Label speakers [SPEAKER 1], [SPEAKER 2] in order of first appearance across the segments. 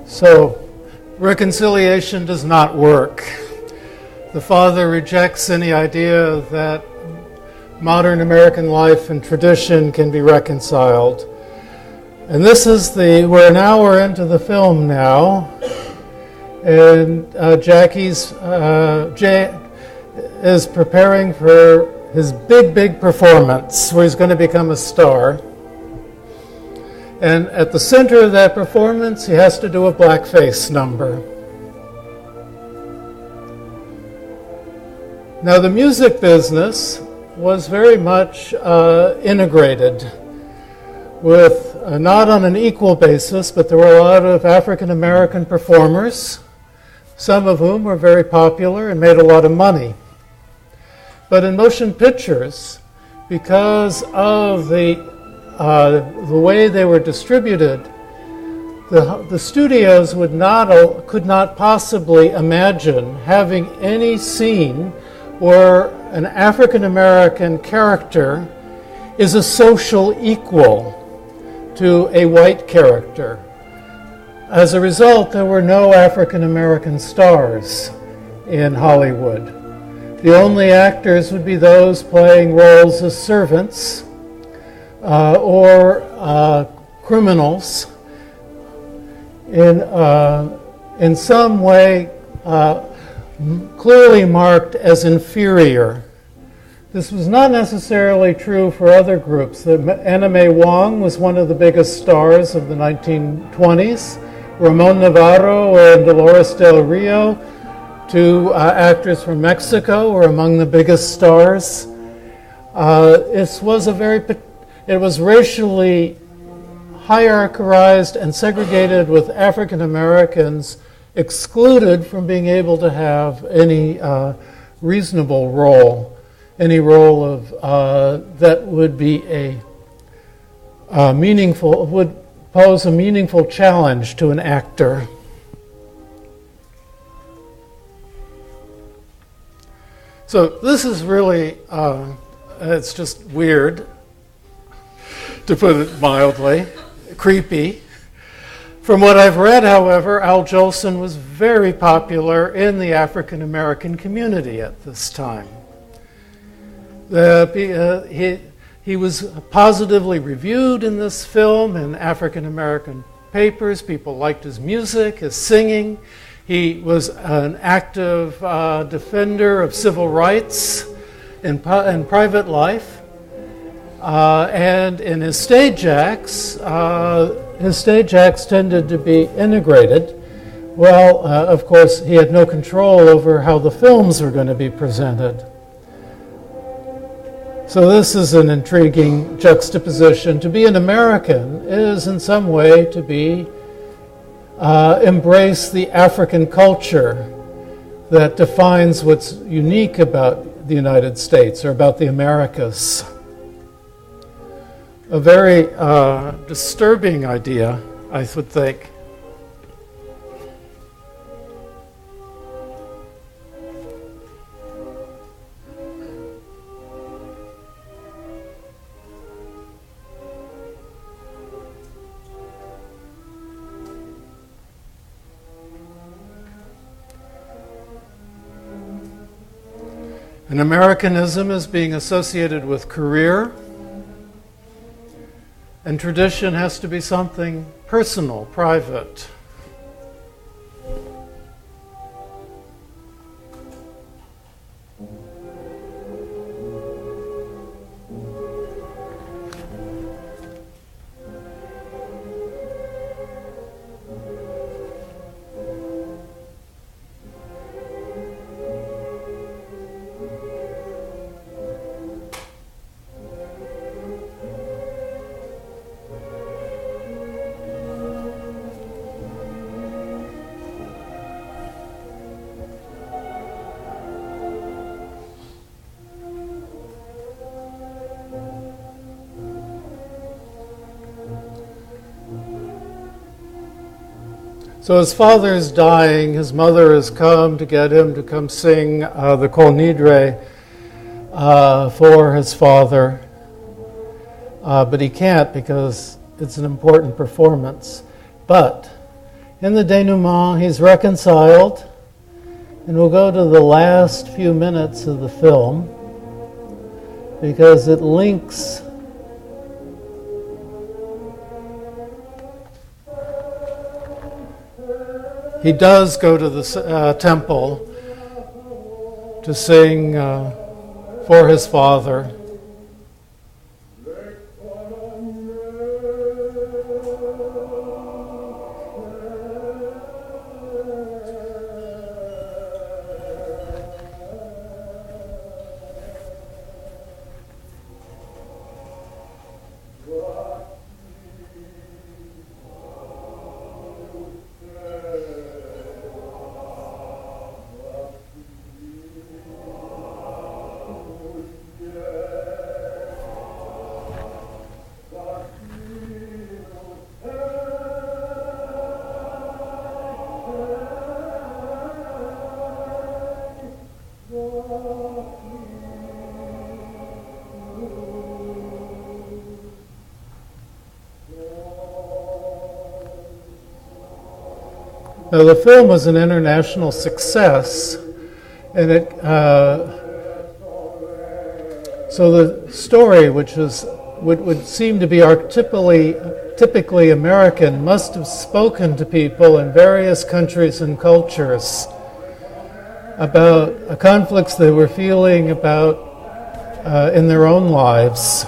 [SPEAKER 1] So, reconciliation does not work. The father rejects any idea that modern American life and tradition can be reconciled. And this is we're into the film now. And Jay is preparing for his big performance where he's going to become a star. And at the center of that performance, he has to do a blackface number. Now, the music business was very much integrated with, not on an equal basis, but there were a lot of African American performers, some of whom were very popular and made a lot of money. But in motion pictures, because of the way they were distributed, the studios could not possibly imagine having any scene where an African American character is a social equal to a white character. As a result, there were no African American stars in Hollywood. The only actors would be those playing roles as servants or criminals in some way clearly marked as inferior. This was not necessarily true for other groups. Anna May Wong was one of the biggest stars of the 1920s. Ramon Navarro and Dolores Del Rio, two actors from Mexico, were among the biggest stars. It was racially hierarchized and segregated, with African Americans excluded from being able to have any reasonable role, any role of that would be a meaningful, would pose a meaningful challenge to an actor. So this is really, it's just weird, to put it mildly, creepy. From what I've read, however, Al Jolson was very popular in the African American community at this time. He was positively reviewed in this film in African American papers. People liked his music, his singing. He was an active defender of civil rights in private life. And in his stage acts tended to be integrated. Well, of course, he had no control over how the films were going to be presented. So this is an intriguing juxtaposition. To be an American is in some way to be embrace the African culture that defines what's unique about the United States or about the Americas. A very disturbing idea, I would think. And Americanism is being associated with career, and tradition has to be something personal, private. So his father is dying. His mother has come to get him to come sing the Kol Nidre for his father. But he can't because it's an important performance. But in the denouement, he's reconciled. And we'll go to the last few minutes of the film because it links he does go to the temple to sing for his father. Now, the film was an international success, and so the story, which would seem to be typically American, must have spoken to people in various countries and cultures about conflicts they were feeling about in their own lives.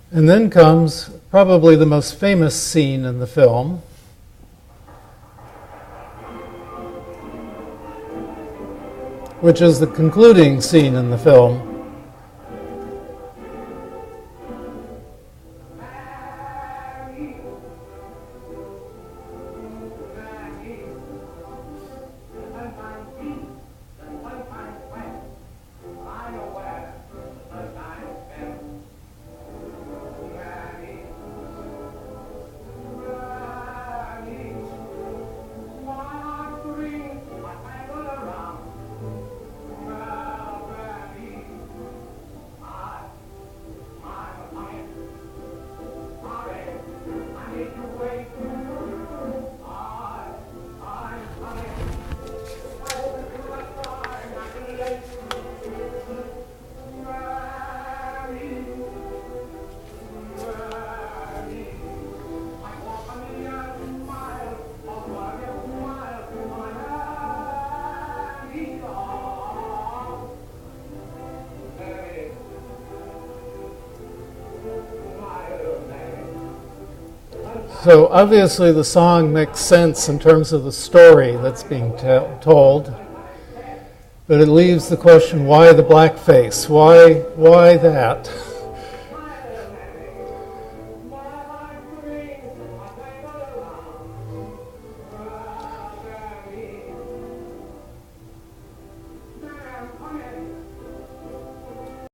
[SPEAKER 1] And then comes probably the most famous scene in the film, which is the concluding scene in the film. So obviously the song makes sense in terms of the story that's being told, but it leaves the question, why the blackface? Why that?